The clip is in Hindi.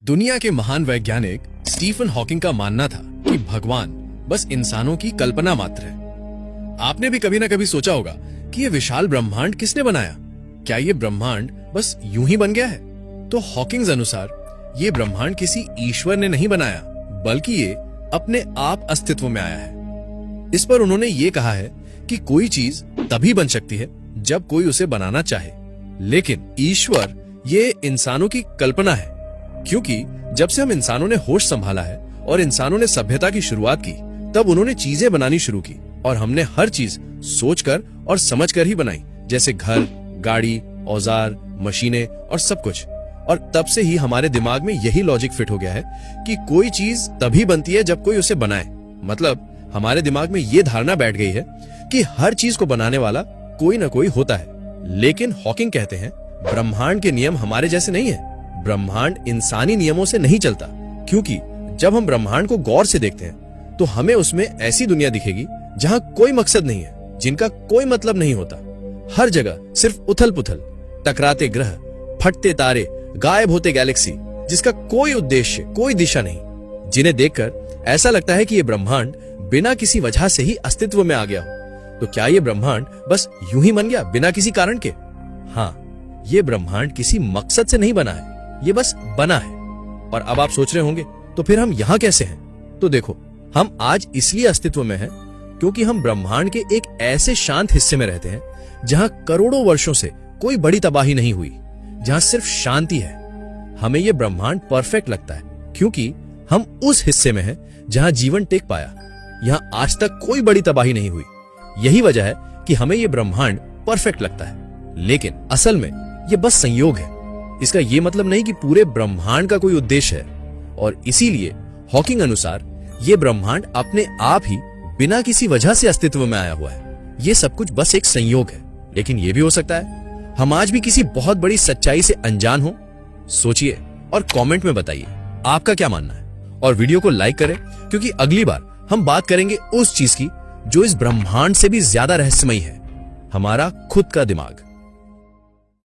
दुनिया के महान वैज्ञानिक स्टीफन हॉकिंग का मानना था कि भगवान बस इंसानों की कल्पना मात्र है। आपने भी कभी ना कभी सोचा होगा कि ये विशाल ब्रह्मांड किसने बनाया? क्या ये ब्रह्मांड बस यूं ही बन गया है? तो हॉकिंग्स अनुसार ये ब्रह्मांड किसी ईश्वर ने नहीं बनाया, बल्कि ये अपने आप अस्तित्व में आया है। इस पर उन्होंने ये कहा है कि कोई चीज तभी बन सकती है जब कोई उसे बनाना चाहे, लेकिन ईश्वर ये इंसानों की कल्पना है, क्योंकि जब से हम इंसानों ने होश संभाला है और इंसानों ने सभ्यता की शुरुआत की, तब उन्होंने चीजें बनानी शुरू की और हमने हर चीज सोचकर और समझकर ही बनाई, जैसे घर, गाड़ी, औजार, मशीनें और सब कुछ। और तब से ही हमारे दिमाग में यही लॉजिक फिट हो गया है कि कोई चीज तभी बनती है जब कोई उसे बनाए। मतलब हमारे दिमाग में ये धारणा बैठ गई है कि हर चीज को बनाने वाला कोई ना कोई होता है। लेकिन हॉकिंग कहते हैं ब्रह्मांड के नियम हमारे जैसे नहीं है। ब्रह्मांड इंसानी नियमों से नहीं चलता, क्योंकि जब हम ब्रह्मांड को गौर से देखते हैं तो हमें उसमें ऐसी दुनिया दिखेगी जहां कोई मकसद नहीं है, जिनका कोई मतलब नहीं होता। हर जगह सिर्फ उथल पुथल, टकराते ग्रह, फटते तारे, गायब होते गैलेक्सी, जिसका कोई उद्देश्य, कोई दिशा नहीं, जिन्हें देखकर ऐसा लगता है कि ये ब्रह्मांड बिना किसी वजह से ही अस्तित्व में आ गया हो। तो क्या ये ब्रह्मांड बस यूं ही बन गया बिना किसी कारण के? हाँ, ये ब्रह्मांड किसी मकसद से नहीं बना है, ये बस बना है। और अब आप सोच रहे होंगे तो फिर हम यहां कैसे हैं? तो देखो, हम आज इसलिए अस्तित्व में हैं क्योंकि हम ब्रह्मांड के एक ऐसे शांत हिस्से में रहते हैं जहां करोड़ों वर्षों से कोई बड़ी तबाही नहीं हुई, जहां सिर्फ शांति है। हमें यह ब्रह्मांड परफेक्ट लगता है क्योंकि हम उस हिस्से में हैं जहां जीवन टिक पाया, यहां आज तक कोई बड़ी तबाही नहीं हुई। यही वजह है कि हमें यह ब्रह्मांड परफेक्ट लगता है। लेकिन असल में यह बस संयोग है। इसका यह मतलब नहीं कि पूरे ब्रह्मांड का कोई उद्देश्य है। और इसीलिए हॉकिंग अनुसार यह ब्रह्मांड अपने आप ही बिना किसी वजह से अस्तित्व में आया हुआ है। यह सब कुछ बस एक संयोग है। लेकिन यह भी हो सकता है हम आज भी किसी बहुत बड़ी सच्चाई से अनजान हो। सोचिए और कमेंट में बताइए आपका क्या मानना है। और वीडियो को लाइक करें, क्योंकि अगली बार हम बात करेंगे उस चीज की जो इस ब्रह्मांड से भी ज्यादा रहस्यमयी है, हमारा खुद का दिमाग।